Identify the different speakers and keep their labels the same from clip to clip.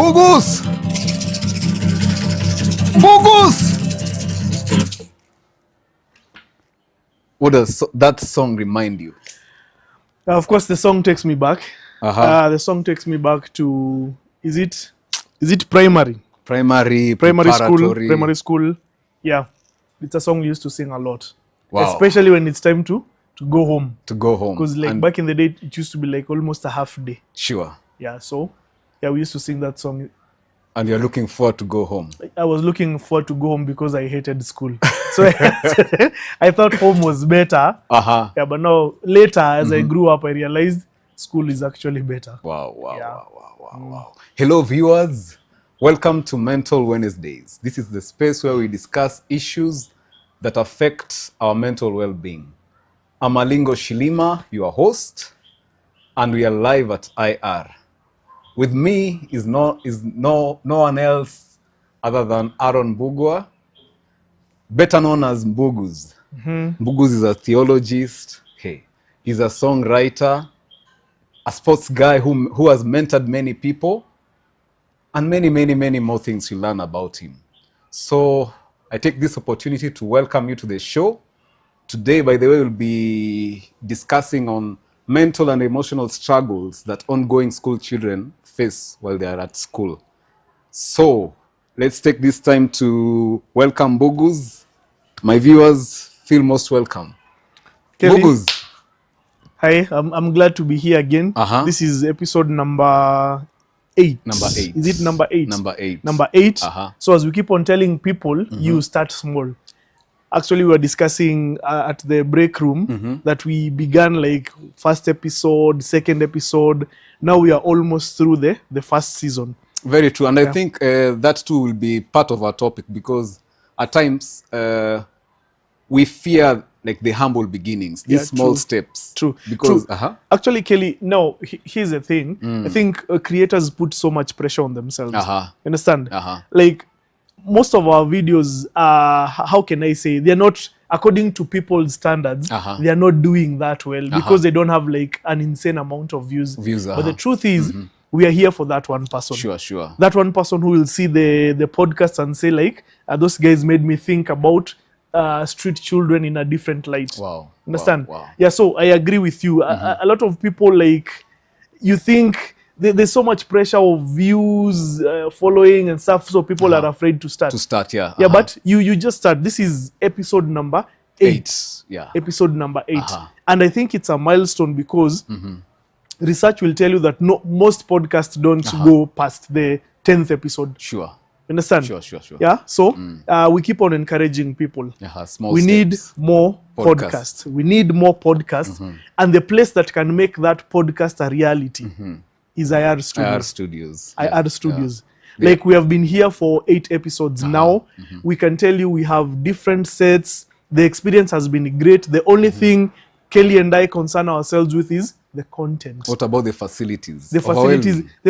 Speaker 1: Bogus! Bogus! What does that song remind you?
Speaker 2: Of course, the song takes me back.
Speaker 1: Uh-huh.
Speaker 2: The song takes me back to, is it primary
Speaker 1: Primary
Speaker 2: school? Yeah, it's a song we used to sing a lot.
Speaker 1: Wow.
Speaker 2: Especially when it's time to go home.
Speaker 1: To go home.
Speaker 2: Because back in the day, it used to be like almost a half day.
Speaker 1: Sure.
Speaker 2: Yeah, so we used to sing that song.
Speaker 1: And you're looking forward to go home.
Speaker 2: I was looking forward to go home because I hated school. So I thought home was better.
Speaker 1: Uh-huh.
Speaker 2: Yeah, but now later as I grew up, I realized school is actually better.
Speaker 1: Wow. Hello, viewers. Welcome to Mental Wednesdays. This is the space where we discuss issues that affect our mental well-being. I'm Alingo Shilima, your host, and we are live at IR. With me is no one else other than Aaron Bugwa, better known as Mbugus. Mbugus is a theologist. Hey, he's a songwriter, a sports guy who has mentored many people, and many more things you learn about him. So I take this opportunity to welcome you to the show. Today, by the way, we'll be discussing on mental and emotional struggles that ongoing school children face while they are at school. So let's take this time to welcome Bogus. My viewers, feel most welcome.
Speaker 2: Kelly,
Speaker 1: Bogus.
Speaker 2: hi, I'm glad to be here again.
Speaker 1: Uh-huh.
Speaker 2: This is episode number 8.
Speaker 1: Number 8.
Speaker 2: Is it number 8?
Speaker 1: Number 8.
Speaker 2: Number 8.
Speaker 1: Uh-huh.
Speaker 2: So as we keep on telling people, you start small. Actually, we were discussing at the break room that we began like first episode, second episode. Now we are almost through the first season.
Speaker 1: Very true. And I think that too will be part of our topic, because at times we fear like the humble beginnings, these small steps.
Speaker 2: True.
Speaker 1: Because
Speaker 2: Actually, Kelly, no, here's the thing. I think creators put so much pressure on themselves. Understand? Like most of our videos are, how can I say, they're not, according to people's standards, they are not doing that well because they don't have like an insane amount of views. But the truth is, we are here for that one person.
Speaker 1: Sure.
Speaker 2: That one person who will see the podcast and say like, those guys made me think about street children in a different light.
Speaker 1: Wow.
Speaker 2: Understand?
Speaker 1: Wow.
Speaker 2: Yeah, so I agree with you. A lot of people, like, you think there's so much pressure of views, following and stuff, so people are afraid to start.
Speaker 1: Yeah.
Speaker 2: Yeah, but you just start. This is episode number 8.
Speaker 1: Yeah.
Speaker 2: Episode number 8. And I think it's a milestone because research will tell you that most podcasts don't go past the 10th episode.
Speaker 1: Sure.
Speaker 2: Understand?
Speaker 1: Sure.
Speaker 2: Yeah, so we keep on encouraging people.
Speaker 1: Small
Speaker 2: we
Speaker 1: steps.
Speaker 2: need more podcasts. We need more podcasts. And the place that can make that podcast a reality is IR Studios. IR Studios. Like we have been here for 8 episodes now. We can tell you we have different sets. The experience has been great. The only thing Kelly and I concern ourselves with is the content.
Speaker 1: What about the facilities?
Speaker 2: The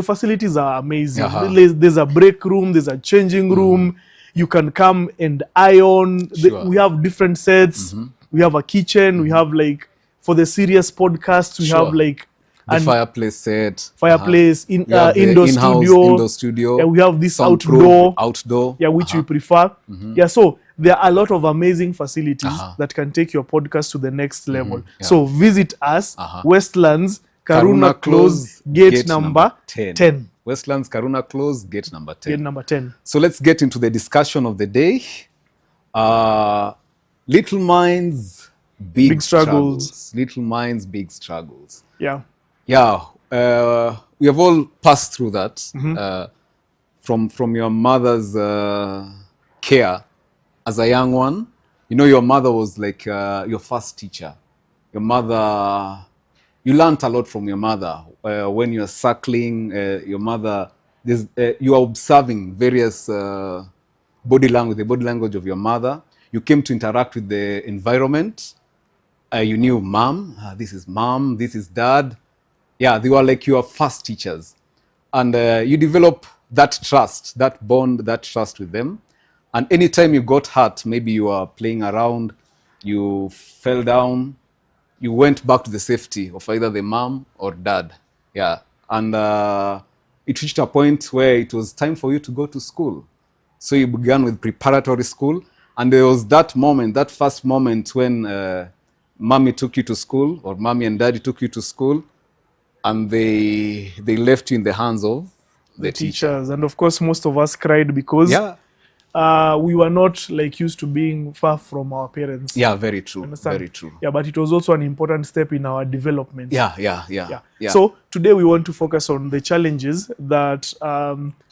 Speaker 2: facilities are amazing. There's a break room, there's a changing room. You can come and iron. We have different sets. We have a kitchen. We have like, for the serious podcasts, we have like
Speaker 1: the fireplace set.
Speaker 2: Indoor studio. Yeah, we have this outdoor. Yeah, which we prefer. Yeah, so there are a lot of amazing facilities that can take your podcast to the next level. So visit us, Westlands, Karuna Close, gate number 10.
Speaker 1: Westlands, Karuna Close, gate number 10.
Speaker 2: Gate number 10.
Speaker 1: So let's get into the discussion of the day. Little minds, big struggles. Little minds, big struggles.
Speaker 2: Yeah.
Speaker 1: Yeah, we have all passed through that from your mother's care as a young one. You know, your mother was like your first teacher. Your mother, you learned a lot from your mother. When you're suckling, your mother, you are observing various the body language of your mother. You came to interact with the environment. You knew mom, this is mom, this is dad. Yeah, they were like your first teachers. And you develop that trust, that bond, that trust with them. And anytime you got hurt, maybe you were playing around, you fell down, you went back to the safety of either the mom or dad. Yeah. And it reached a point where it was time for you to go to school. So you began with preparatory school, and there was that moment, that first moment when mommy took you to school, or mommy and daddy took you to school, and they left you in the hands of the
Speaker 2: teachers. And of course, most of us cried because we were not like used to being far from our parents.
Speaker 1: Yeah, very true.
Speaker 2: Understand?
Speaker 1: Very true.
Speaker 2: Yeah, but it was also an important step in our development.
Speaker 1: Yeah.
Speaker 2: So today we want to focus on the challenges that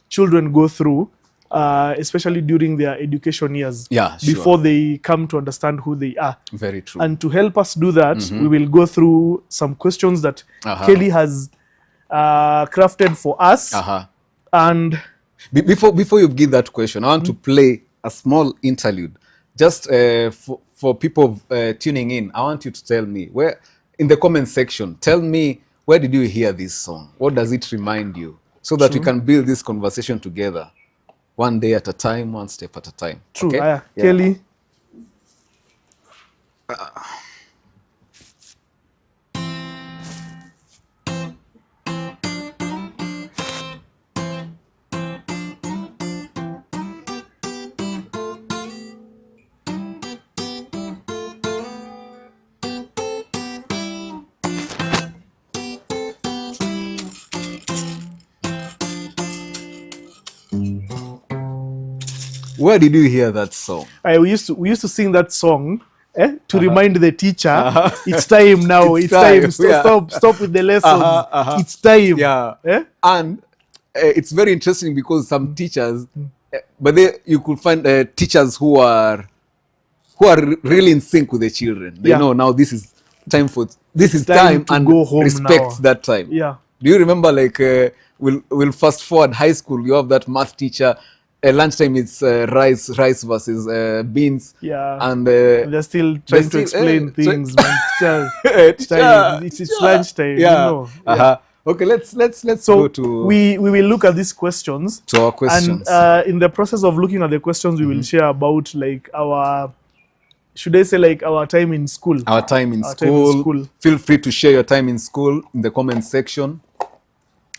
Speaker 2: children go through, especially during their education years, before they come to understand who they are.
Speaker 1: Very true.
Speaker 2: And to help us do that, we will go through some questions that Kelly has crafted for us. And
Speaker 1: before you give that question, I want to play a small interlude. Just for people tuning in, I want you to tell me, where in the comment section, tell me, where did you hear this song? What does it remind you? So that we can build this conversation together. One day at a time, one step at a time.
Speaker 2: True.
Speaker 1: Okay?
Speaker 2: Kelly.
Speaker 1: Where did you hear that song?
Speaker 2: We used to sing that song to remind the teacher, it's time now. It's time. Stop with the lessons. It's time.
Speaker 1: Yeah. And it's very interesting because some teachers, but you could find teachers who are really in sync with the children. They know now this is time and
Speaker 2: go home
Speaker 1: respect
Speaker 2: now.
Speaker 1: that time.
Speaker 2: Yeah.
Speaker 1: Do you remember, like, we'll fast forward high school, you have that math teacher, lunchtime it's rice versus beans.
Speaker 2: Yeah.
Speaker 1: And
Speaker 2: they're still trying to explain things, man. It's lunchtime.
Speaker 1: Yeah.
Speaker 2: You know.
Speaker 1: Okay, let's
Speaker 2: So
Speaker 1: go to
Speaker 2: we will look at these questions.
Speaker 1: to our questions.
Speaker 2: And in the process of looking at the questions, we will share about like our, should I say, like our time in school.
Speaker 1: Our time in school. Feel free to share your time in school in the comment section.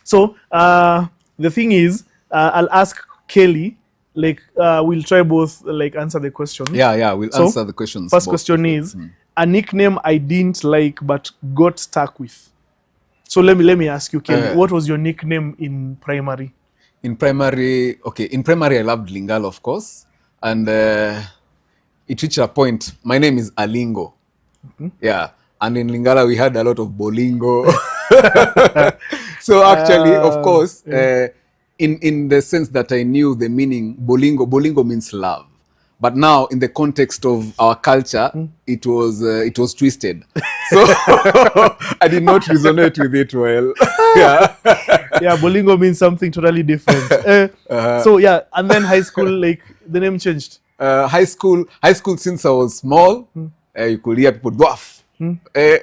Speaker 2: So the thing is, I'll ask Kelly, like we'll try both, like answer the question.
Speaker 1: Yeah, we'll answer the questions.
Speaker 2: First question is a nickname I didn't like but got stuck with. So let me ask you, Kelly, what was your nickname in primary?
Speaker 1: In primary, I loved Lingala, of course, and it reached a point. My name is Alingo. Yeah, and in Lingala we had a lot of Bolingo. So actually, of course, in the sense that I knew the meaning, Bolingo means love. But now, in the context of our culture, it was twisted. So I did not resonate with it well.
Speaker 2: Yeah, Bolingo means something totally different. So yeah, and then high school, like the name changed.
Speaker 1: High school. Since I was small, you could hear people dwarf.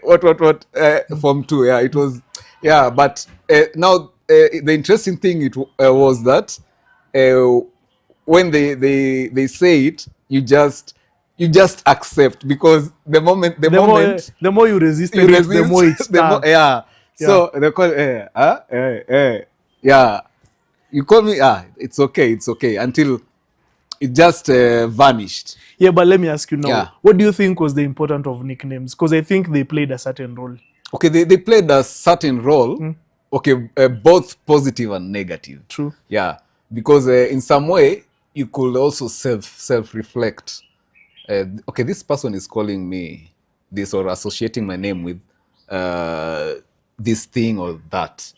Speaker 1: What? Form 2. Yeah, it was. Yeah, but now the interesting thing was that. When they say it, you just accept, because the
Speaker 2: more you resist, the more it's stuck.
Speaker 1: So they call you call me it's okay until it just vanished.
Speaker 2: Yeah, but let me ask you now, what do you think was the importance of nicknames? Because I think they played a certain role.
Speaker 1: Okay, they played a certain role. Okay, both positive and negative.
Speaker 2: True.
Speaker 1: Yeah, because in some way you could also self-reflect. Okay, this person is calling me this or associating my name with this thing or that.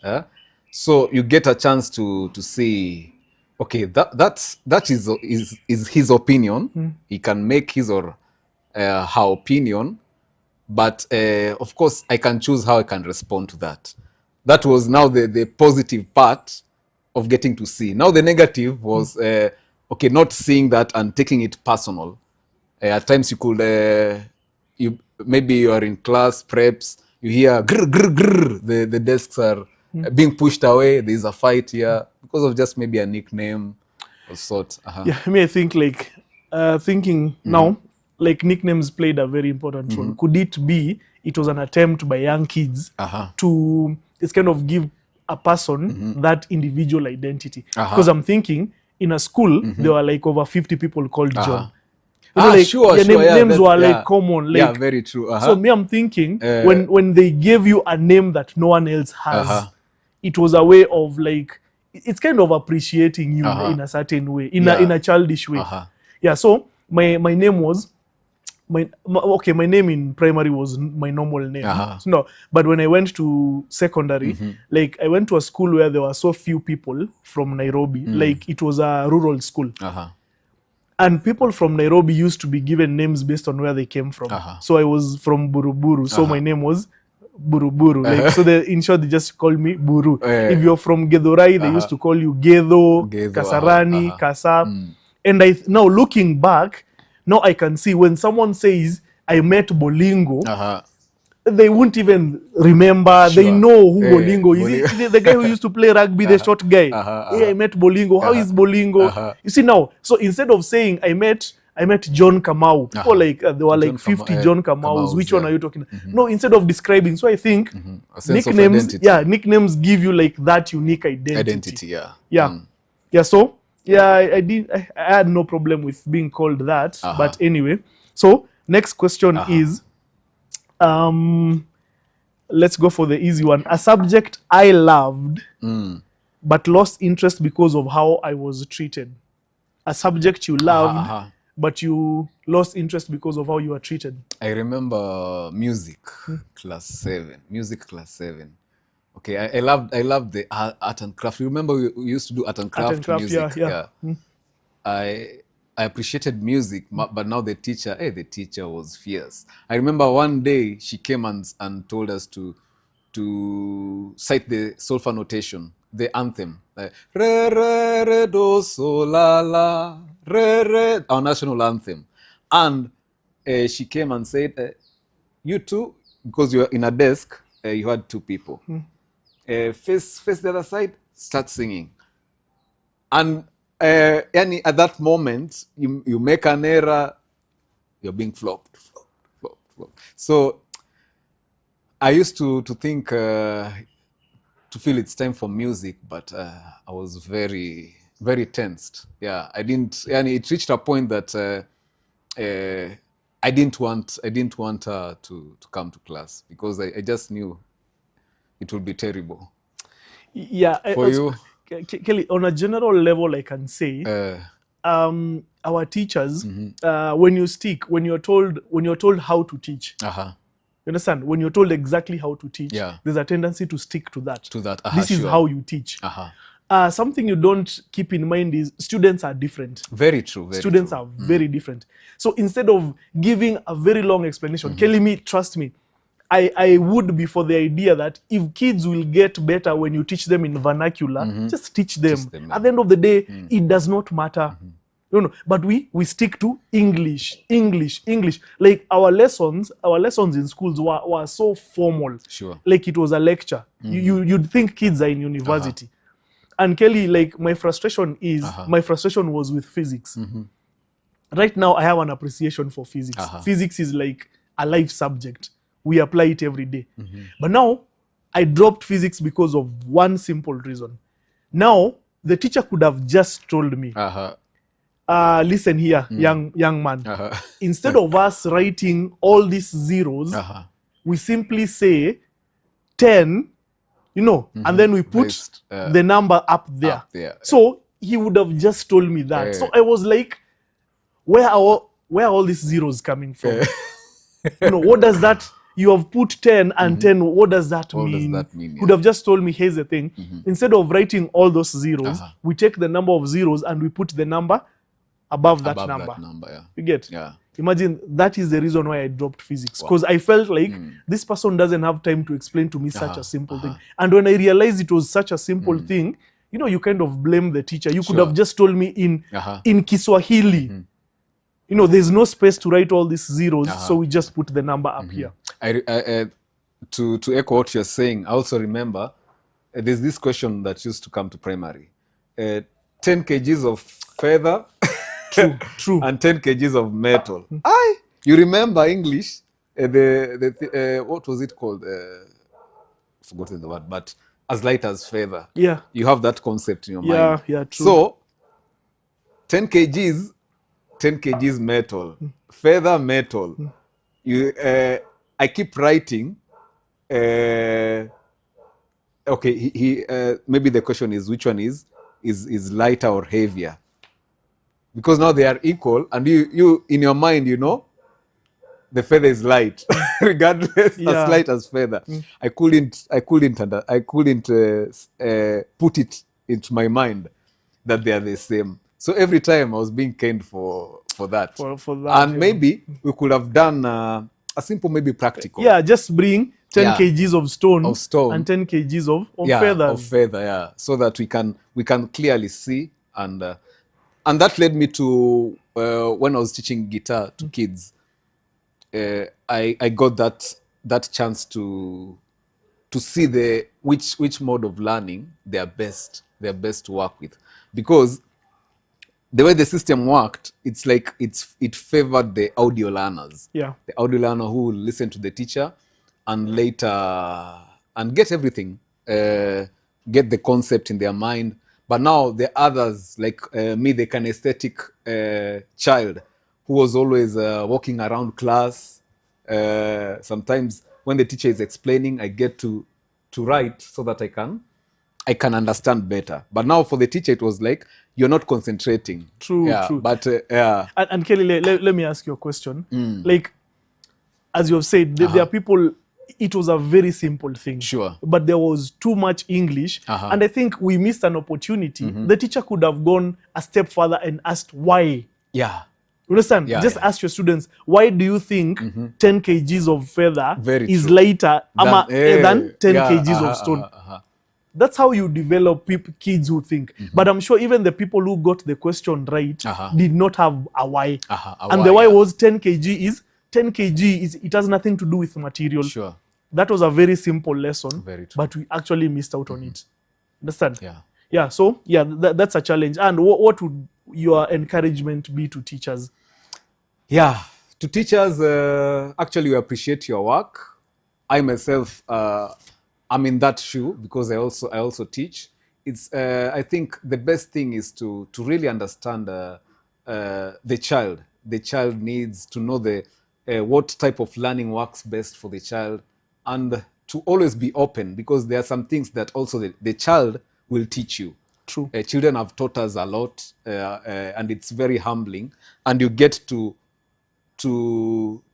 Speaker 1: So you get a chance to see, okay, that is his opinion. He can make his or her opinion, but of course I can choose how I can respond to that. That was now the positive part of getting to see. Now the negative was not seeing that and taking it personal. At times you could maybe you are in class preps, you hear grr grr grr, the desks are being pushed away, there's a fight here because of just maybe a nickname or sort.
Speaker 2: Yeah, I mean, I think like thinking now, like nicknames played a very important role. Could it be it was an attempt by young kids to kind of give a person that individual identity. Because I'm thinking in a school there were like over 50 people called John. You know, like,
Speaker 1: sure,
Speaker 2: names were like common. Like,
Speaker 1: very true.
Speaker 2: So me, I'm thinking when they gave you a name that no one else has, it was a way of like, it's kind of appreciating you in a certain way, in a childish way. Yeah. So my name was my name in primary was my normal name. So, no, but when I went to secondary, like I went to a school where there were so few people from Nairobi. Like it was a rural school. And people from Nairobi used to be given names based on where they came from. So I was from Buruburu. So my name was Buruburu. Like, so in short, they just called me Buru. If you're from Githurai, they used to call you Gedho, Kasarani, Kasa. And now looking back, now I can see when someone says, I met Bolingo, they won't even remember. They know who Bolingo is. The guy who used to play rugby, the short guy. I met Bolingo. How is Bolingo? You see now, so instead of saying I met John Kamau, people like there were like 50 John Kamaus. Which one are you talking? No, instead of describing. So I think nicknames give you like that unique identity. So I had no problem with being called that. But anyway, so next question is, let's go for the easy one. A subject I loved but lost interest because of how I was treated. A subject you loved but you lost interest because of how you were treated.
Speaker 1: I remember music, class 7. Music class 7. Okay, I loved the art and craft. You remember we used to do art and craft music? I appreciated music, but now the teacher was fierce. I remember one day she came and told us to cite the solfa notation, the anthem. Re, re, re, do, so, la, la, re, re, our national anthem. And she came and said, you two, because you were in a desk, you had 2 people. Face the other side, start singing. And at that moment, you make an error, you're being flopped. So I used to think, to feel it's time for music, but I was very, very tensed. I didn't, and it reached a point that I didn't want her to come to class because I just knew it would be terrible. For you?
Speaker 2: Kelly, on a general level, I can say, our teachers, when you're told how to teach, you understand? When you're told exactly how to teach, there's a tendency to stick to that. This is how you teach. Something you don't keep in mind is students are different.
Speaker 1: Very true.
Speaker 2: Students are very different. So instead of giving a very long explanation, Kelly, trust me, I would be for the idea that if kids will get better when you teach them in vernacular, just teach them. At the end of the day, it does not matter. No, but we stick to English. Like our lessons in schools were so formal.
Speaker 1: Sure.
Speaker 2: Like it was a lecture. You'd think kids are in university. And Kelly, like my frustration was with physics. Right now, I have an appreciation for physics. Physics is like a life subject. We apply it every day. But now, I dropped physics because of one simple reason. Now, the teacher could have just told me, listen here, young man. Instead of us writing all these zeros, we simply say 10, and then we put the number up there. So he would have just told me that. So I was like, where are all these zeros coming from? What does that? You have put 10 and 10. What does that mean? Would have just told me, here's the thing. Instead of writing all those zeros, we take the number of zeros and we put the number above that number. You get? Imagine that is the reason why I dropped physics. Because I felt like this person doesn't have time to explain to me such a simple thing. And when I realized it was such a simple thing, you kind of blame the teacher. You could have just told me in Kiswahili. There's no space to write all these zeros, so we just put the number up here.
Speaker 1: To echo what you're saying, I also remember there's this question that used to come to primary. 10 kgs of feather
Speaker 2: True.
Speaker 1: and 10 kgs of metal. You remember English? What was it called? Forgotten the word, but as light as feather.
Speaker 2: Yeah.
Speaker 1: You have that concept in your
Speaker 2: Yeah,
Speaker 1: mind.
Speaker 2: yeah, true.
Speaker 1: So 10 kgs metal, feather metal. You, I keep writing. Okay, maybe the question is which one is lighter or heavier? Because now they are equal, and you in your mind, you know, the feather is light, regardless, as light as feather. I couldn't put it into my mind that they are the same. So every time I was being caned for that.
Speaker 2: For that,
Speaker 1: and maybe we could have done a simple, maybe practical.
Speaker 2: Yeah, just bring 10 kgs of stone and 10 kgs of feathers.
Speaker 1: Of feather, yeah, so that we can clearly see, and that led me to when I was teaching guitar to kids. I got that chance to see which mode of learning they are best to work with, because the way the system worked, it's like it favored the audio learners.
Speaker 2: Yeah.
Speaker 1: The audio learner who will listen to the teacher and later and get everything, get the concept in their mind. But now the others, like me, the kinesthetic child who was always walking around class. Sometimes when the teacher is explaining, I get to write so that I can understand better. But now for the teacher, it was like you're not concentrating.
Speaker 2: True.
Speaker 1: But yeah.
Speaker 2: And Kelly, let me ask you a question. Like, as you have said, there are people. It was a very simple thing.
Speaker 1: Sure.
Speaker 2: But there was too much English, and I think we missed an opportunity. The teacher could have gone a step further and asked why.
Speaker 1: Yeah.
Speaker 2: You understand? Just ask your students, why do you think 10 kgs of feather is lighter than 10 kgs of stone? That's how you develop kids who think. But I'm sure even the people who got the question right did not have a why. And the why was 10 kg is 10 kg is, it has nothing to do with material.
Speaker 1: Sure.
Speaker 2: That was a very simple lesson,
Speaker 1: Very true.
Speaker 2: but we actually missed out on it. Understand?
Speaker 1: Yeah.
Speaker 2: Yeah. So yeah, that's a challenge. And what would your encouragement be to teachers?
Speaker 1: Yeah, to teachers, actually, we appreciate your work. I myself, I'm in that shoe because I also teach. It's I think the best thing is to really understand the child. The child needs to know what type of learning works best for the child, and to always be open, because there are some things that also the child will teach you.
Speaker 2: True.
Speaker 1: Children have taught us a lot, and it's very humbling, and you get to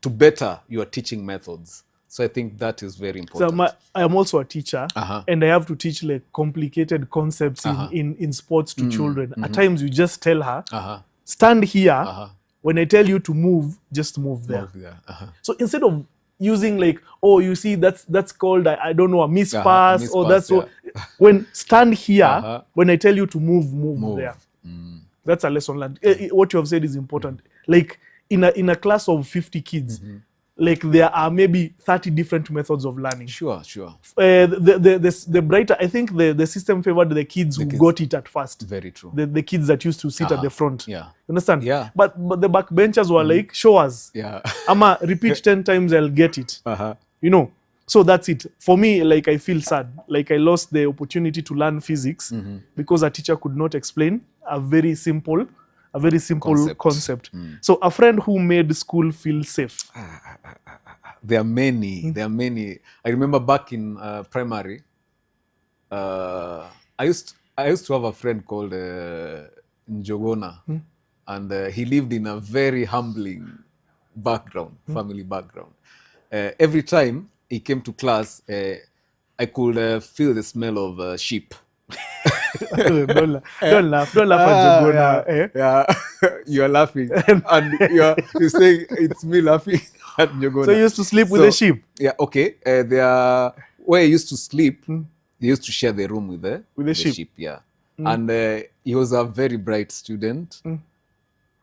Speaker 1: better your teaching methods. So I think that is very important.
Speaker 2: So I am also a teacher, and I have to teach like complicated concepts in sports to children. At times you just tell her, stand here. When I tell you to move, just move there. So instead of using like, oh, you see, that's called, I don't know, a mispass, or that's what, when stand here, when I tell you to move there. That's a lesson learned. What you have said is important. Like in a class of 50 kids, like there are maybe 30 different methods of learning.
Speaker 1: Sure.
Speaker 2: The brighter, I think the system favored the kids who got it at first.
Speaker 1: Very true.
Speaker 2: The kids that used to sit at the front.
Speaker 1: Yeah.
Speaker 2: You understand?
Speaker 1: Yeah.
Speaker 2: But the backbenchers were like, show us.
Speaker 1: Yeah.
Speaker 2: Ama, repeat 10 times, I'll get it. You know? So that's it. For me, like, I feel sad. Like, I lost the opportunity to learn physics because a teacher could not explain a very simple concept. So a friend who made school feel safe.
Speaker 1: There are many. There are many. I remember back in primary, I used to have a friend called Njogona, and he lived in a very humbling background, family background. Every time he came to class, I could feel the smell of sheep.
Speaker 2: Don't laugh at Njogona.
Speaker 1: Yeah. You're laughing, and you're saying it's me laughing at Njogona.
Speaker 2: So you used to sleep with the sheep?
Speaker 1: Yeah, okay. Where I used to sleep, they used to share the room with the sheep. Yeah. And he was a very bright student.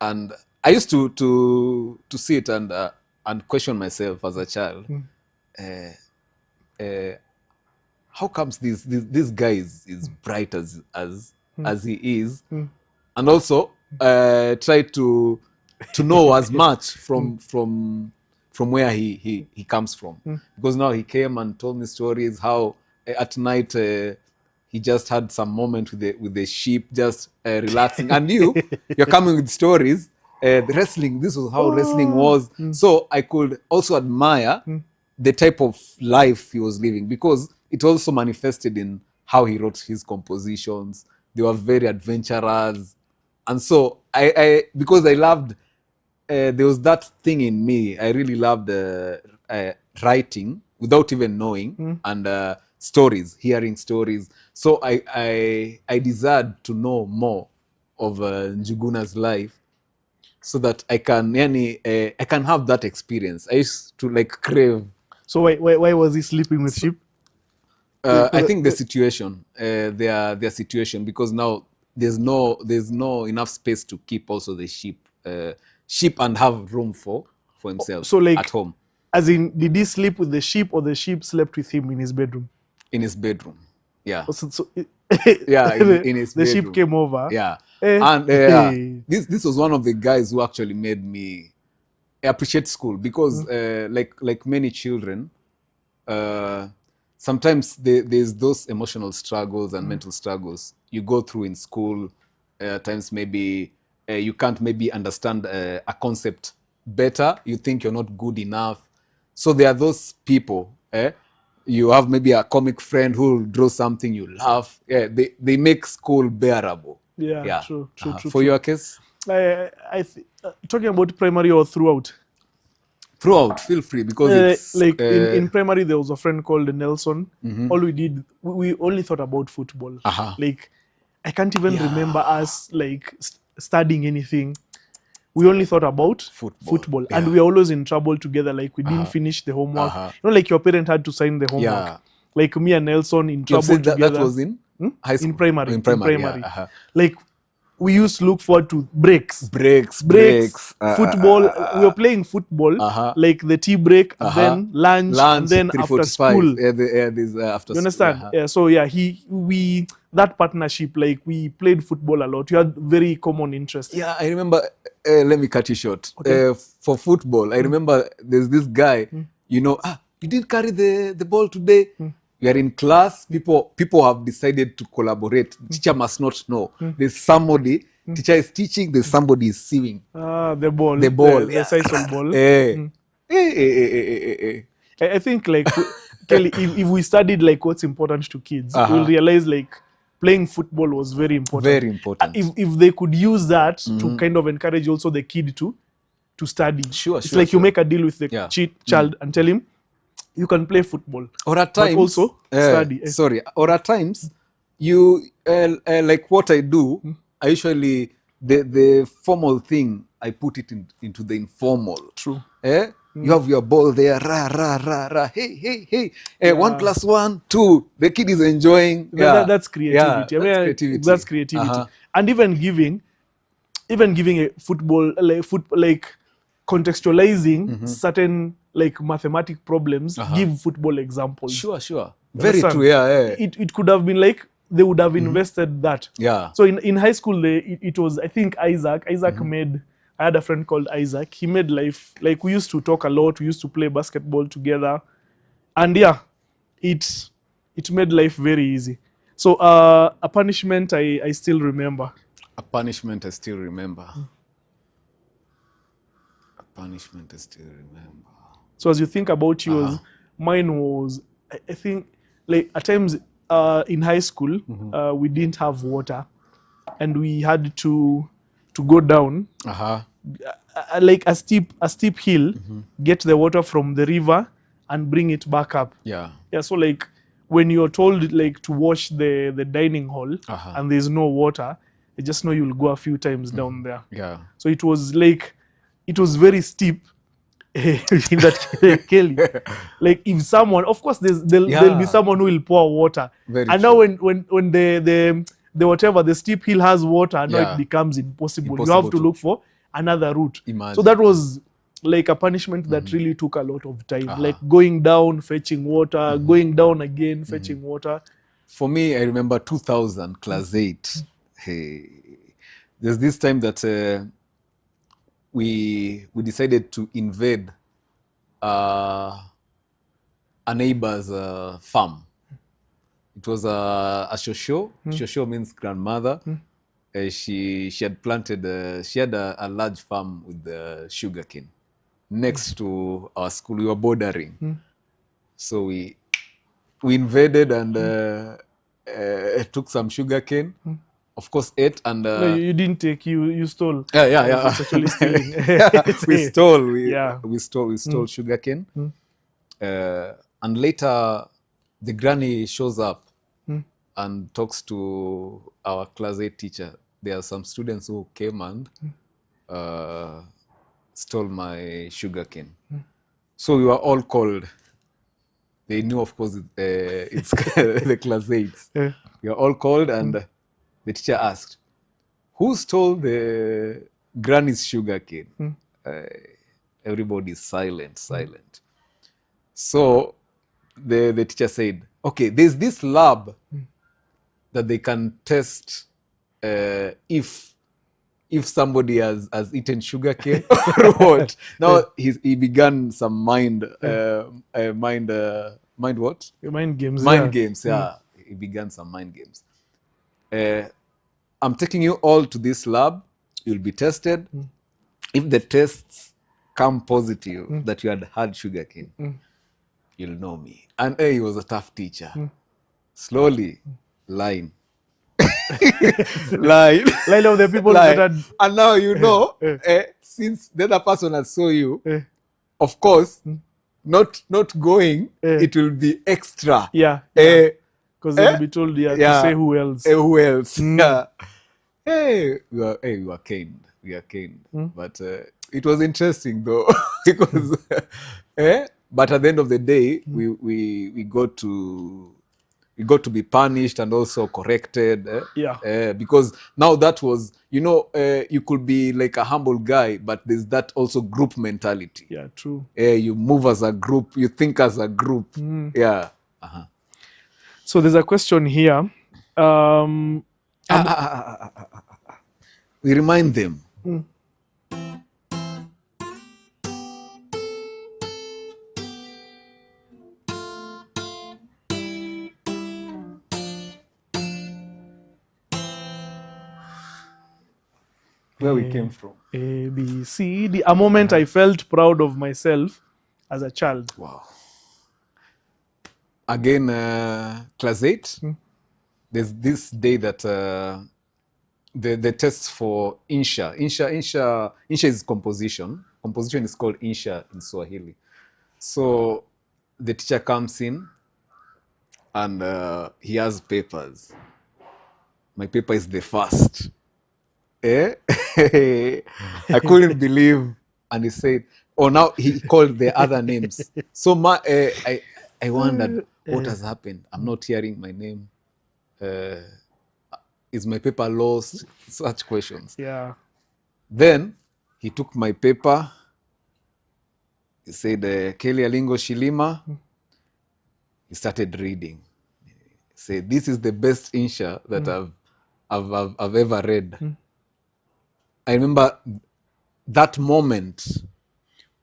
Speaker 1: And I used to sit and question myself as a child. How comes this guy is bright as he is, and also try to know as much from where he comes from, because now he came and told me stories how at night he just had some moment with the sheep, just relaxing. And you're coming with stories. The wrestling, this was how wrestling was. So I could also admire the type of life he was living, because it also manifested in how he wrote his compositions. They were very adventurous. And so because I loved, there was that thing in me. I really loved writing without even knowing, and stories, hearing stories. So I desired to know more of Njuguna's life, so that I can have that experience. I used to like crave.
Speaker 2: So why was he sleeping with sheep?
Speaker 1: I think the situation, their situation, because now there's no enough space to keep also the sheep and have room for himself.
Speaker 2: So like
Speaker 1: at home.
Speaker 2: As in, did he sleep with the sheep, or the sheep slept with him in his bedroom?
Speaker 1: In his bedroom, yeah.
Speaker 2: Yeah,
Speaker 1: in his
Speaker 2: the
Speaker 1: bedroom.
Speaker 2: sheep came over.
Speaker 1: Yeah,
Speaker 2: and
Speaker 1: this was one of the guys who actually made me appreciate school, because like many children, sometimes there's those emotional struggles and mental struggles you go through in school. At times maybe you can't maybe understand a concept better. You think you're not good enough. So there are those people. You have maybe a comic friend who will draw something, you laugh. Yeah, they make school bearable.
Speaker 2: Yeah, true.
Speaker 1: For your case?
Speaker 2: Talking about primary or throughout?
Speaker 1: Throughout, feel free, because it's...
Speaker 2: Like in primary, there was a friend called Nelson. All we did, we only thought about football. Like, I can't even remember us like studying anything. We only thought about football. And we were always in trouble together. Like, we didn't finish the homework. You know, like your parent had to sign the homework. Like me and Nelson in trouble together.
Speaker 1: That was in high school?
Speaker 2: In primary.
Speaker 1: In primary.
Speaker 2: Like, we used to look forward to breaks. Football. We were playing football, like the tea break, then lunch, and then after school.
Speaker 1: After
Speaker 2: you understand?
Speaker 1: School,
Speaker 2: Yeah. So yeah, that partnership, like we played football a lot. We had very common interests.
Speaker 1: Yeah, I remember. Let me cut you short. Okay. For football, I remember there's this guy. You know, you didn't carry the ball today. We are in class. People have decided to collaborate. The teacher must not know. There's somebody. Teacher is teaching. There's somebody is sewing.
Speaker 2: The ball. The sisal ball. I think like Kelly, if we studied like what's important to kids, we'll realize like playing football was very important.
Speaker 1: Very important.
Speaker 2: If they could use that to kind of encourage also the kid to study. It's like you make a deal with the child and tell him, you can play football,
Speaker 1: or at times
Speaker 2: also study.
Speaker 1: Or at times you like what I do. I usually the formal thing, I put it into the informal.
Speaker 2: True.
Speaker 1: You have your ball there, hey, 1 + 1 2. The kid is enjoying.
Speaker 2: That's creativity. That's creativity. And even giving a football like contextualizing certain like mathematic problems, give football examples.
Speaker 1: Sure. Very true.
Speaker 2: It could have been like they would have invested that. So in high school, it was, I think, Isaac made, I had a friend called Isaac. He made life, like we used to talk a lot. We used to play basketball together. And it made life very easy. So a punishment I still remember.
Speaker 1: A punishment I still remember.
Speaker 2: So as you think about yours, mine was, I think, like at times in high school, we didn't have water, and we had to go down, like a steep hill, get the water from the river and bring it back up. So like when you're told like to wash the dining hall and there's no water, you just know you'll go a few times down there. So it was like, it was very steep. In that Kelly, like if someone, of course, there'll be someone who will pour water. And now when the whatever the steep hill has water, now it becomes impossible. You have to look for another route. So that was like a punishment that really took a lot of time, like going down, fetching water, going down again, fetching water.
Speaker 1: For me, I remember 2000, class 8. Hey, there's this time that we decided to invade a neighbor's farm. It was a shosho. Shosho means grandmother. She had planted, she had a large farm with sugarcane next to our school. We were bordering. So we invaded and took some sugarcane. Of course, ate and...
Speaker 2: No, you didn't take, you stole.
Speaker 1: Yeah.
Speaker 2: It's actually stealing.
Speaker 1: We stole sugarcane. And later, the granny shows up and talks to our class 8 teacher. There are some students who came and stole my sugarcane. So we were all called. They knew, of course, it's the class 8s. We were all called and the teacher asked, who stole the granny's sugarcane? Everybody is silent. So the teacher said, okay, there's this lab that they can test if somebody has eaten sugarcane or what. Now he began some mind what?
Speaker 2: Mind games.
Speaker 1: Mind games, yeah. He began some mind games. I'm taking you all to this lab. You'll be tested. If the tests come positive that you had sugarcane, you'll know me. And he was a tough teacher. Slowly, line
Speaker 2: of the people that had...
Speaker 1: And now you know, since the other person has saw you, of course, not going, it will be extra.
Speaker 2: Yeah. Because they'll be told to say who else.
Speaker 1: Who else? Yeah. We were caned. We are caned. But it was interesting though, because but at the end of the day, we got to be punished and also corrected. Because now that was, you could be like a humble guy, but there's that also group mentality.
Speaker 2: Yeah, true.
Speaker 1: You move as a group, you think as a group. Yeah.
Speaker 2: So there's a question here.
Speaker 1: We remind them. Where we came from.
Speaker 2: A, B, C, D. A moment I felt proud of myself as a child.
Speaker 1: Wow. Again, class 8. There's this day that the tests for insha. Insha is composition. Composition is called insha in Swahili. So the teacher comes in and he has papers. My paper is the first. I couldn't believe, and he said, "Oh, now he called the other names." So I wondered what has happened. I'm not hearing my name. Is my paper lost? Such questions.
Speaker 2: Yeah.
Speaker 1: Then he took my paper. He said, "Kelly Alingo Shilima." He started reading. He said, "This is the best insha that I've ever read." I remember that moment.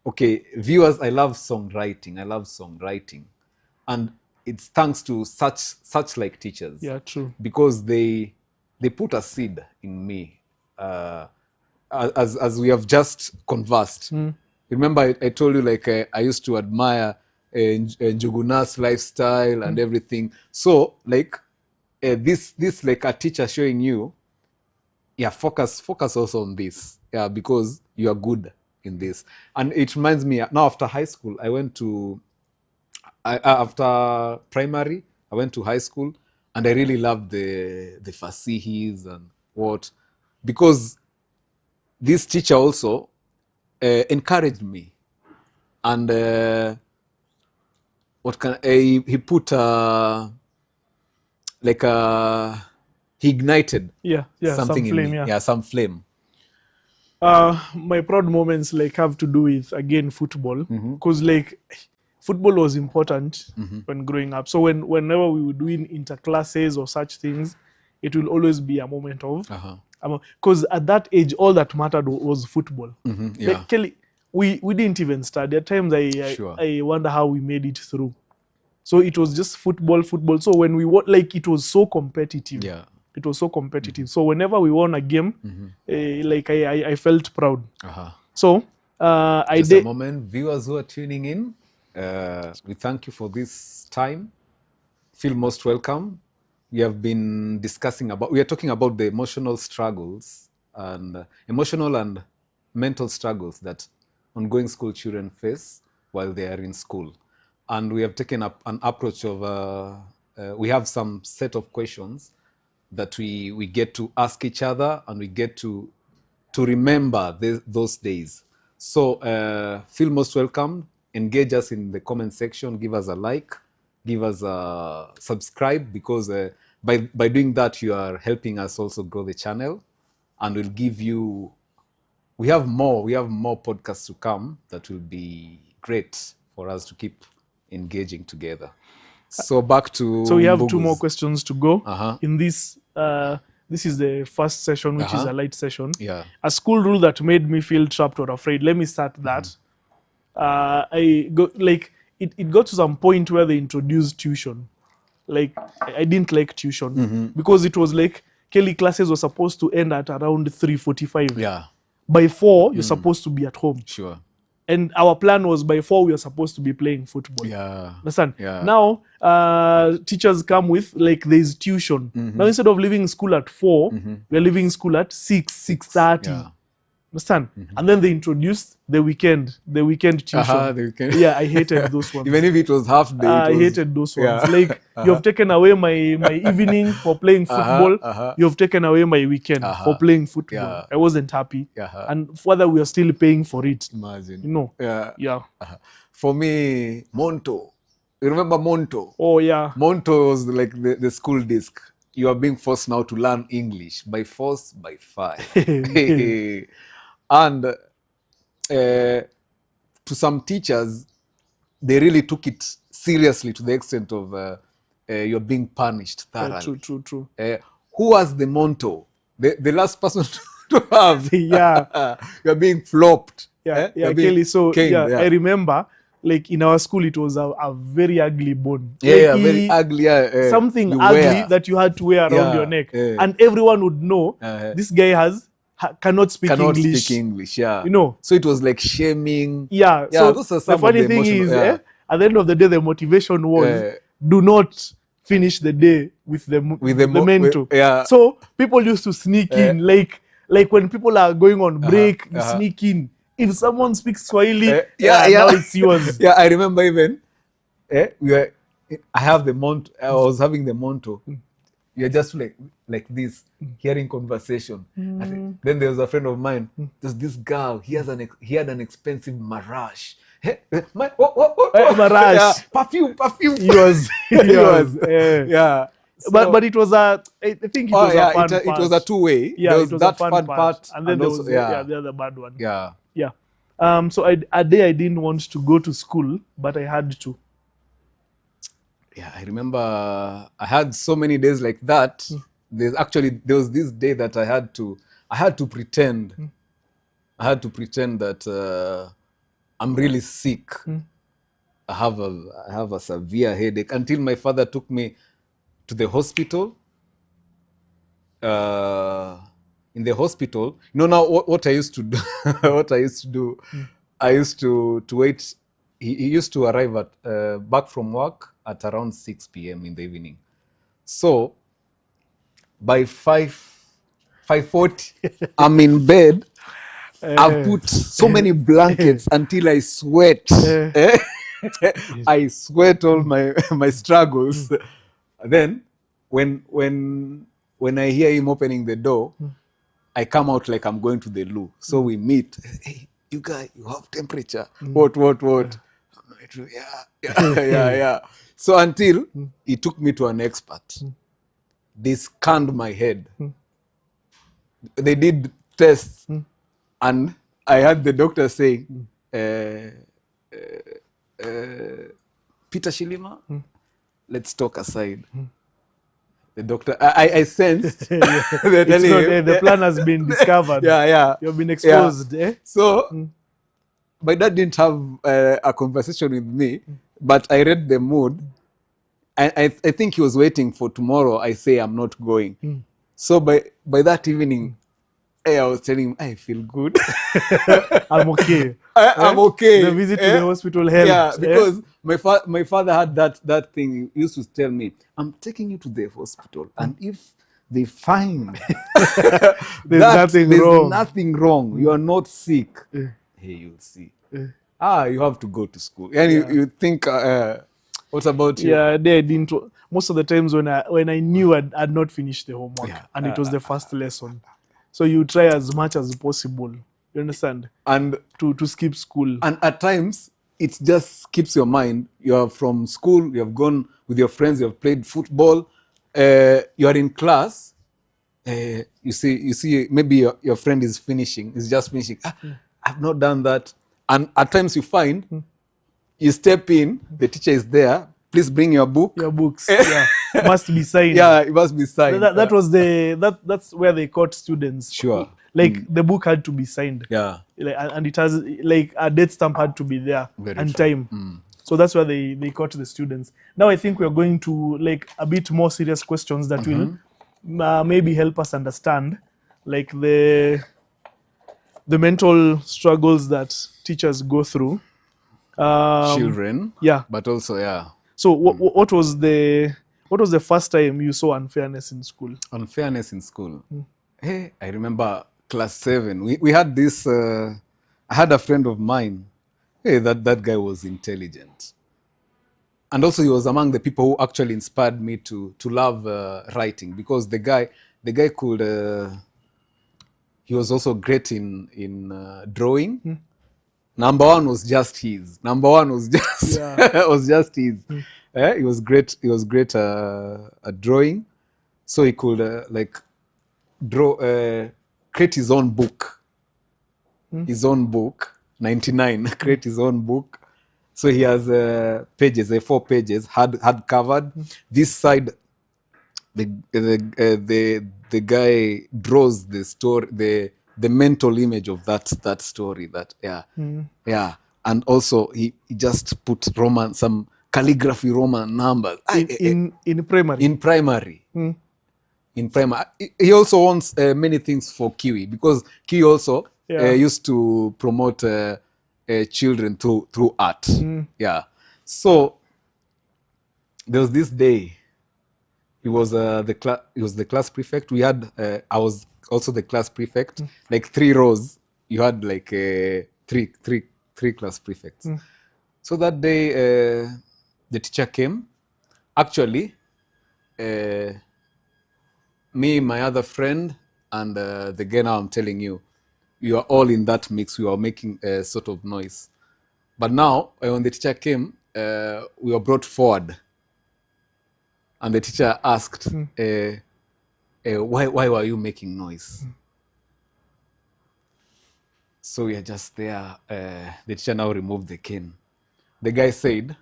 Speaker 1: Okay, viewers, I love songwriting. And it's thanks to such like teachers.
Speaker 2: Yeah, true.
Speaker 1: Because they put a seed in me. As we have just conversed. Remember, I told you like I used to admire Njuguna's lifestyle and everything. So like this like a teacher showing you, focus also on this. Yeah, because you are good in this. And it reminds me, now after high school, after primary, I went to high school and I really loved the fasihis and what, because this teacher also encouraged me. And he put he ignited something
Speaker 2: some flame,
Speaker 1: in me.
Speaker 2: yeah.
Speaker 1: Some flame.
Speaker 2: My proud moments like have to do with, again, football, because like football was important when growing up. So whenever we were doing interclasses or such things, it will always be a moment of, because at that age all that mattered was football. Like, Kelly, we didn't even study at times. I wonder how we made it through. So it was just football. So when we won, like, it was so competitive.
Speaker 1: Yeah.
Speaker 2: It was so competitive. So whenever we won a game, like I felt proud. So
Speaker 1: Just a moment, viewers who are tuning in, we thank you for this time. Feel most welcome. We are talking about the emotional struggles and emotional and mental struggles that ongoing school children face while they are in school. And we have taken up an approach of, we have some set of questions that we get to ask each other, and we get to remember those days. So feel most welcome. Engage us in the comment section. Give us a like. Give us a subscribe, because by doing that, you are helping us also grow the channel, and we'll give you. We have more podcasts to come that will be great for us to keep engaging together. So back to.
Speaker 2: So we have two more questions to go in this. This is the first session, which is a light session.
Speaker 1: Yeah.
Speaker 2: A school rule that made me feel trapped or afraid. Let me start that. It got to some point where they introduced tuition. Like, I didn't like tuition because it was like Kelly classes were supposed to end at around 3:45.
Speaker 1: Yeah.
Speaker 2: By 4, you're supposed to be at home.
Speaker 1: Sure.
Speaker 2: And our plan was by 4 we were supposed to be playing football.
Speaker 1: Yeah.
Speaker 2: Understand?
Speaker 1: Yeah.
Speaker 2: Now, teachers come with, like, there's tuition. Now, instead of leaving school at 4, we're leaving school at 6:30.
Speaker 1: Yeah.
Speaker 2: Understand? And then they introduced the weekend tuition.
Speaker 1: The weekend.
Speaker 2: Yeah, I hated those ones.
Speaker 1: Even if it was half day.
Speaker 2: I hated those ones. Like, you have taken away my evening for playing football. You have taken away my weekend for playing football.
Speaker 1: Yeah.
Speaker 2: I wasn't happy. And further, we are still paying for it.
Speaker 1: Imagine.
Speaker 2: You know?
Speaker 1: Yeah. For me, Monto. You remember Monto?
Speaker 2: Oh, yeah.
Speaker 1: Monto was like the school disc. You are being forced now to learn English by force, by fire. And to some teachers, they really took it seriously to the extent of you're being punished thoroughly.
Speaker 2: True.
Speaker 1: Who was the Monto? The last person to have.
Speaker 2: Yeah.
Speaker 1: You're being flopped.
Speaker 2: Kelly. So, I remember, like, in our school, it was a very ugly bone.
Speaker 1: Very ugly.
Speaker 2: Something ugly that you had to wear around your neck. And everyone would know this guy cannot speak English.
Speaker 1: Yeah.
Speaker 2: You know?
Speaker 1: So it was like shaming.
Speaker 2: Yeah. So
Speaker 1: those are some
Speaker 2: the funny
Speaker 1: of the
Speaker 2: thing is,
Speaker 1: emotional,
Speaker 2: at the end of the day, the motivation was do not finish the day with the Mento. So people used to sneak in, like when people are going on break, you sneak in. If someone speaks Swahili, now it's yours.
Speaker 1: Yeah, I remember even I was having the Monto. You're just like this, hearing conversation. Then there was a friend of mine. There's this girl. He had an expensive Marash.
Speaker 2: Marash.
Speaker 1: Yeah, perfume.
Speaker 2: He was.
Speaker 1: Yeah. So,
Speaker 2: but it was I think it was a fun part.
Speaker 1: It was a two-way.
Speaker 2: Yeah,
Speaker 1: there was
Speaker 2: it was
Speaker 1: that
Speaker 2: a fun part. And then there was the other bad one.
Speaker 1: Yeah.
Speaker 2: So a day I didn't want to go to school, but I had to.
Speaker 1: Yeah, I remember I had so many days like that. There was this day that I had to pretend. I had to pretend that I'm really sick. I have a severe headache until my father took me to the hospital. In the hospital, now what I used to do, I used to wait. He used to arrive at back from work at around 6 p.m. in the evening. So by 5:40, I'm in bed. I've put so many blankets until I sweat. I sweat all my struggles. Then when I hear him opening the door, I come out like I'm going to the loo. So we meet. Hey, you guys, you have temperature. What? Yeah. So until he took me to an expert. They scanned my head. They did tests. And I had the doctor saying, Peter Shilima, let's talk aside. The doctor, I sensed.
Speaker 2: The plan has been discovered.
Speaker 1: Yeah.
Speaker 2: You've been exposed.
Speaker 1: So, my dad didn't have a conversation with me, but I read the mood. I think he was waiting for tomorrow. I say I'm not going. So by that evening, I was telling him I feel good.
Speaker 2: I'm okay.
Speaker 1: I'm okay.
Speaker 2: The visit to the hospital helped.
Speaker 1: Yeah, because my father had that thing. He used to tell me, "I'm taking you to the hospital, and if they find
Speaker 2: there's
Speaker 1: nothing wrong, you are not sick, hey, you'll see. You have to go to school." And you think, what about you?
Speaker 2: Yeah, they didn't. Most of the times when I knew I'd not finished the homework, and it was the first lesson, so you try as much as possible. You understand?
Speaker 1: And
Speaker 2: to skip school.
Speaker 1: And at times, it just skips your mind. You are from school, you have gone with your friends, you have played football, you are in class, you see maybe your friend is just finishing. I've not done that. And at times you find, you step in, the teacher is there, please bring your book.
Speaker 2: Your books, yeah, must be signed.
Speaker 1: Yeah, it must be signed.
Speaker 2: That's where they caught students.
Speaker 1: Sure.
Speaker 2: Like the book had to be signed.
Speaker 1: Yeah.
Speaker 2: And it has like a date stamp had to be there.
Speaker 1: Very
Speaker 2: and
Speaker 1: true.
Speaker 2: Time. So that's where they caught the students. Now I think we're going to like a bit more serious questions that will maybe help us understand like the mental struggles that teachers go through.
Speaker 1: Children.
Speaker 2: Yeah.
Speaker 1: But also, yeah.
Speaker 2: So what was the first time you saw unfairness in school?
Speaker 1: Unfairness in school. Hey, I remember class 7. We had this. I had a friend of mine. Hey, that guy was intelligent, and also he was among the people who actually inspired me to love writing, because the guy could. He was also great in drawing. Number one was just his. Was just his. He was great. He was great at drawing, so he could create his own book. His own book, 99. Create his own book. So he has pages, 4 pages, hard covered. This side, the guy draws the story, the mental image of that story. Yeah, and also he just put some calligraphy Roman numbers
Speaker 2: in primary.
Speaker 1: In primary. He also wants many things for Kiwi, because Kiwi also used to promote children through art. Yeah. So there was this day. He was the class prefect. We had I was also the class prefect. Like 3 rows. You had like three class prefects. So that day the teacher came. Actually, me, my other friend, and the guy now I'm telling you, we are all in that mix. We were making a sort of noise. But now, when the teacher came, we were brought forward. And the teacher asked, why were you making noise? So we are just there. The teacher now removed the cane. The guy said,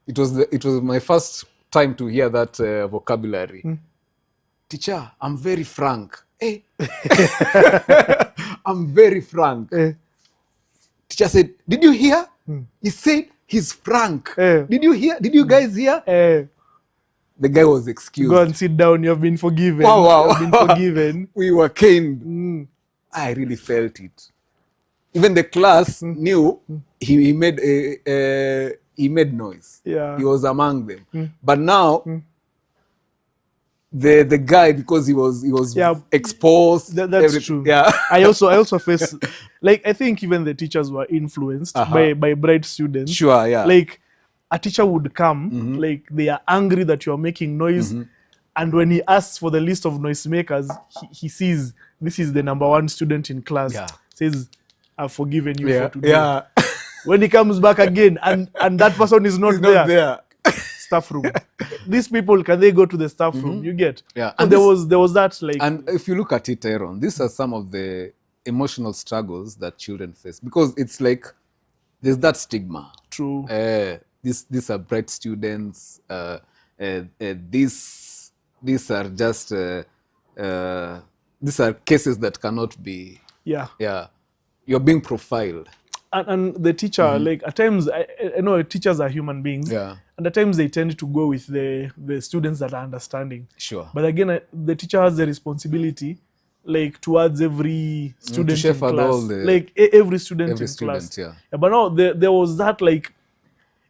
Speaker 1: it was my first time to hear that vocabulary. Teacher, I'm very frank. Hey. I'm very frank. Teacher said, did you hear? He said he's frank. Did you hear? Did you guys hear? The guy was excused.
Speaker 2: Go and sit down. You have been forgiven.
Speaker 1: Wow.
Speaker 2: You have been forgiven.
Speaker 1: We were caned. I really felt it. Even the class knew he made noise.
Speaker 2: Yeah.
Speaker 1: He was among them. But now the guy, because he was exposed.
Speaker 2: That's true.
Speaker 1: Yeah.
Speaker 2: I also face, like, I think even the teachers were influenced by bright students.
Speaker 1: Sure, yeah.
Speaker 2: Like a teacher would come, like they are angry that you are making noise, and when he asks for the list of noisemakers, he sees this is the number 1 student in class.
Speaker 1: Yeah.
Speaker 2: Says, I've forgiven you for today.
Speaker 1: Yeah.
Speaker 2: When he comes back again and that person is not there. Staff room. These people, can they go to the staff room? You get?
Speaker 1: Yeah.
Speaker 2: And there was that, like.
Speaker 1: And if you look at it, Aaron, these are some of the emotional struggles that children face, because it's like there's that stigma.
Speaker 2: True.
Speaker 1: These are bright students. These are just these are cases that cannot be.
Speaker 2: Yeah.
Speaker 1: Yeah. You're being profiled.
Speaker 2: and the teacher, like at times, I know teachers are human beings, and at times they tend to go with the students that are understanding.
Speaker 1: Sure.
Speaker 2: But again, the teacher has the responsibility, like towards every student in class, like every student in class.
Speaker 1: Yeah.
Speaker 2: But now there was that, like,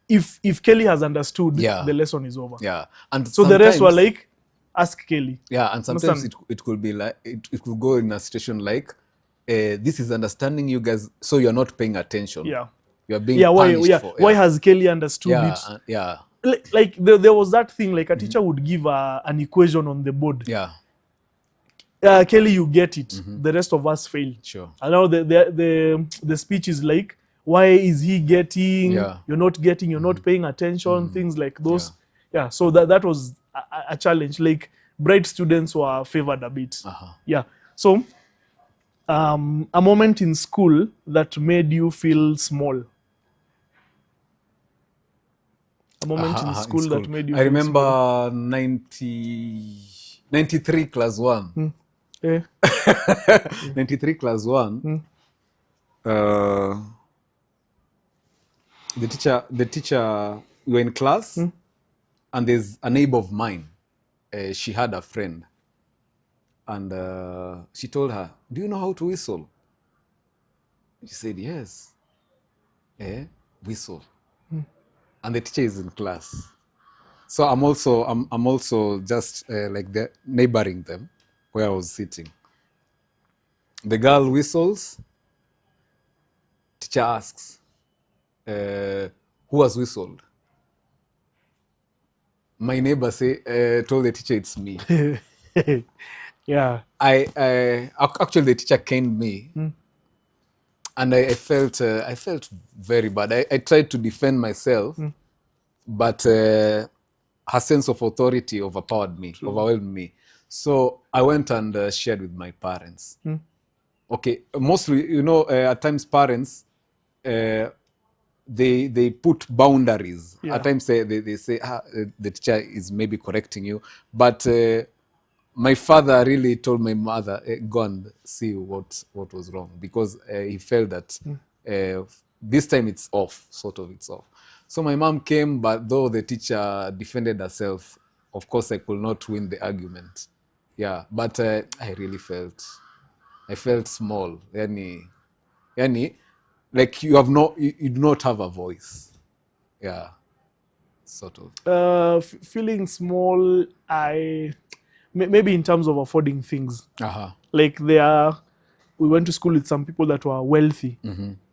Speaker 2: if Kelly has understood, the lesson is over.
Speaker 1: Yeah. And
Speaker 2: so the rest were like, ask Kelly.
Speaker 1: Yeah, and sometimes it could be like it could go in a situation like, this is understanding you guys, so you're not paying attention.
Speaker 2: Yeah.
Speaker 1: You're being punished for.
Speaker 2: Why has Kelly understood it?
Speaker 1: Yeah.
Speaker 2: Like there was that thing, like a teacher would give an equation on the board.
Speaker 1: Yeah.
Speaker 2: Kelly, you get it. The rest of us fail.
Speaker 1: Sure.
Speaker 2: And now the speech is like, why is he getting? You're not getting. You're not paying attention. Things like those. Yeah. So that was a challenge. Like, bright students were favored a bit. Yeah. So, a moment in school that made you feel small. A moment in school that made you feel
Speaker 1: I remember
Speaker 2: small.
Speaker 1: 93 class 1. 93 class 1. The teacher, we were in class, and there's a neighbor of mine. She had a friend, and she told her, "Do you know how to whistle?" She said, "Yes." Whistle. And the teacher is in class, so I'm also just like the neighboring them where I was sitting. The girl whistles. Teacher asks, who has whistled? My neighbor told the teacher it's me.
Speaker 2: Yeah.
Speaker 1: I actually, the teacher caned me, and I felt very bad. I tried to defend myself, but her sense of authority overwhelmed me. So I went and shared with my parents. Okay, mostly, at times parents, they put boundaries. At times they say, the teacher is maybe correcting you, but my father really told my mother, go and see what was wrong, because he felt that this time it's off. So my mom came, but though the teacher defended herself, of course I could not win the argument. Yeah, but I really felt small. Yani, like you do not have a voice. Yeah, sort of.
Speaker 2: Feeling small, maybe in terms of affording things. Like we went to school with some people that were wealthy.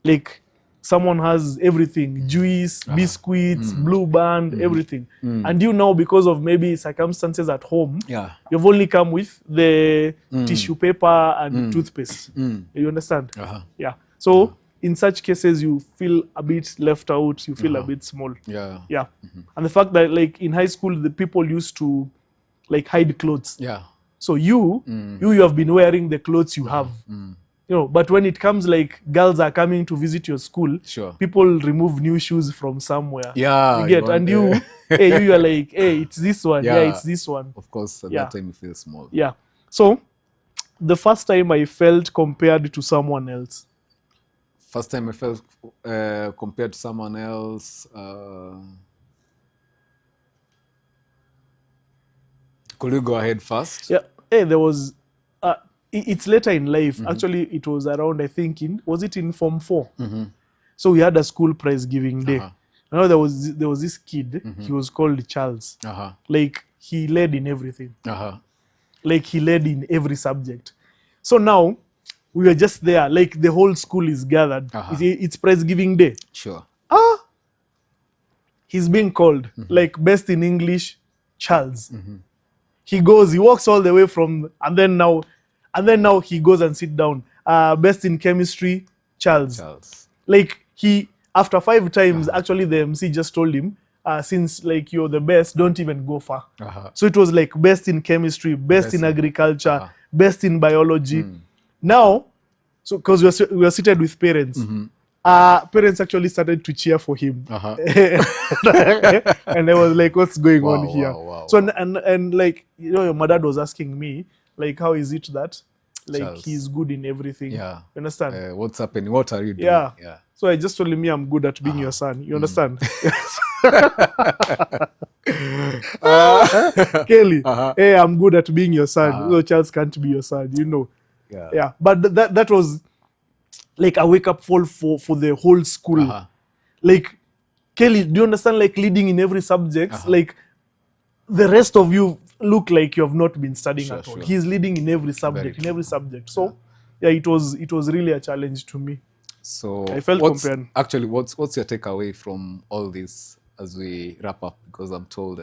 Speaker 2: Like someone has everything, juice, biscuits, Blue Band, everything. And you know, because of maybe circumstances at home, you've only come with the tissue paper and toothpaste. You understand? Yeah. So in such cases, you feel a bit left out, you feel a bit small. Yeah. And the fact that, like, in high school, the people used to like hide clothes. So you have been wearing the clothes you have. But when it comes, like, girls are coming to visit your school, people remove new shoes from somewhere. You get, and you are like, hey, it's this one. Yeah, it's this one.
Speaker 1: Of course, at that time you feel small.
Speaker 2: Yeah. So the first time I felt compared to someone else.
Speaker 1: First time I felt compared to someone else. Could you go ahead first?
Speaker 2: Yeah. Hey, there was. It's later in life. Actually, it was around, I think, was it in Form 4? So we had a school prize giving day. There was this kid. He was called Charles. Like, he led in everything. Like, he led in every subject. So now we were just there. Like, the whole school is gathered. It's prize giving day.
Speaker 1: Sure.
Speaker 2: He's being called like best in English, Charles. He walks all the way from, and then now he goes and sit down. Best in chemistry, Charles. Like, after 5 times, actually the MC just told him, since, like, you're the best, don't even go far. So it was like best in chemistry, best in agriculture, best in biology. Now, so because we were seated with parents, parents actually started to cheer for him. And I was like, what's going on here? So, and like, my dad was asking me, like, how is it that like
Speaker 1: Charles.
Speaker 2: he's good in everything.
Speaker 1: Yeah.
Speaker 2: You understand?
Speaker 1: What's happening? What are you doing?
Speaker 2: Yeah. So I just told him, I'm good at being your son. You understand? Kelly, hey, I'm good at being your son. So Charles can't be your son, you know. Yeah. But that was like a wake up call for the whole school. Like, Kelly, do you understand? Like leading in every subject, like the rest of you look like you have not been studying at all. He's leading in every subject. So yeah, it was really a challenge to me.
Speaker 1: So
Speaker 2: I felt compared.
Speaker 1: Actually, what's your takeaway from all this as we wrap up? Because I'm told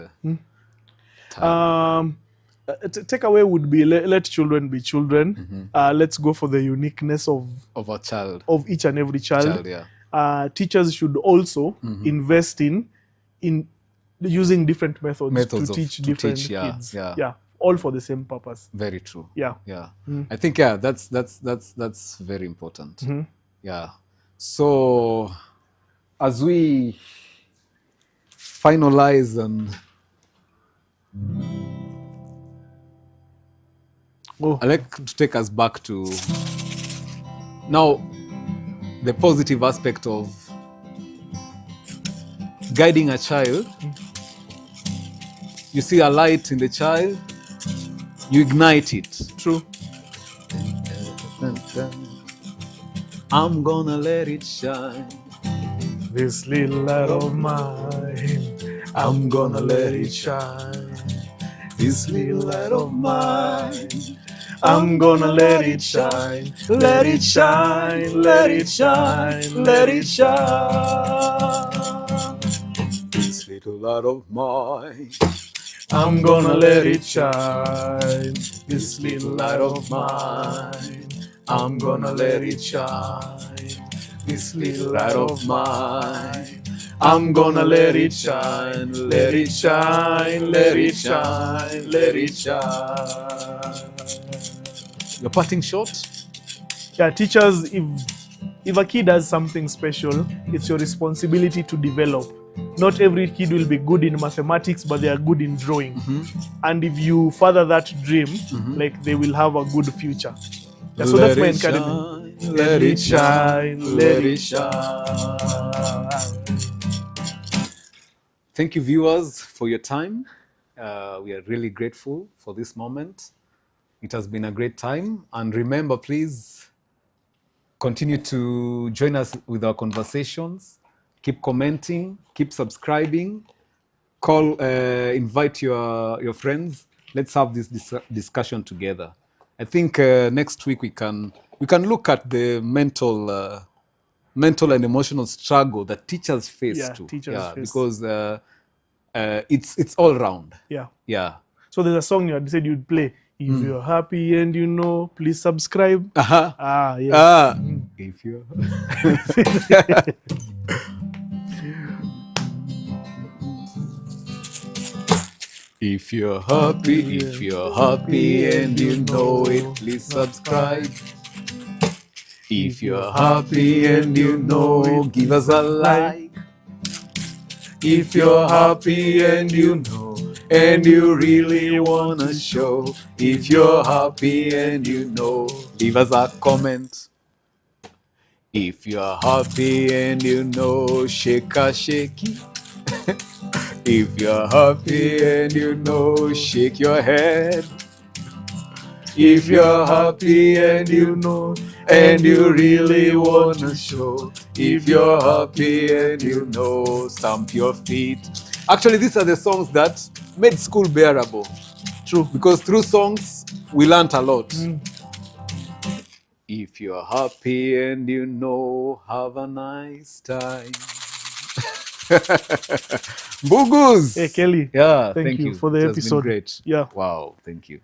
Speaker 2: takeaway would be let children be children. Let's go for the uniqueness of
Speaker 1: a child,
Speaker 2: of each and every child. Teachers should also invest in using different methods to teach different kids. Yeah, all for the same purpose.
Speaker 1: Very true.
Speaker 2: Yeah.
Speaker 1: I think that's very important. Yeah. So as we finalize I'd like to take us back to now the positive aspect of guiding a child. You see a light in the child, you ignite it.
Speaker 2: True.
Speaker 1: I'm gonna let it shine.
Speaker 2: This little light of mine, I'm gonna let it shine. This little light of mine, I'm gonna let it shine. Let it shine, let it shine, let it shine.
Speaker 1: This little light of mine,
Speaker 2: I'm gonna let it shine. This little light of mine, I'm gonna let it shine. This little light of mine, I'm gonna let it shine. Let it shine, let it shine, let it shine.
Speaker 1: Your parting shot?
Speaker 2: Yeah, teachers, if a kid has something special, it's your responsibility to develop. Not every kid will be good in mathematics, but they are good in drawing. And if you further that dream, like they will have a good future. Yeah, so that's my encouragement.
Speaker 1: Let it shine,
Speaker 2: let it shine.
Speaker 1: Thank you, viewers, for your time. We are really grateful for this moment. It has been a great time. And remember, please continue to join us with our conversations. Keep commenting, keep subscribing, invite your friends. Let's have this discussion together. I think next week we can look at the mental and emotional struggle that teachers face too.
Speaker 2: Face.
Speaker 1: Because it's all round.
Speaker 2: Yeah. So there's a song you had said you'd play. If you're happy and you know, please subscribe.
Speaker 1: Yes. If you're If you're happy and you know it, please subscribe. If you're happy and you know it, give us a like. If you're happy and you know, and you really wanna show, if you're happy and you know, leave us a comment. If you're happy and you know, shake a shaky. If you're happy and you know, shake your head. If you're happy and you know, and you really wanna show, if you're happy and you know, stamp your feet. Actually, these are the songs that made school bearable.
Speaker 2: True.
Speaker 1: Because through songs, we learned a lot. If you're happy and you know, have a nice time. Bugus!
Speaker 2: Hey, Kelly.
Speaker 1: Yeah,
Speaker 2: thank you for the episode.
Speaker 1: Been great.
Speaker 2: Yeah.
Speaker 1: Wow, thank you.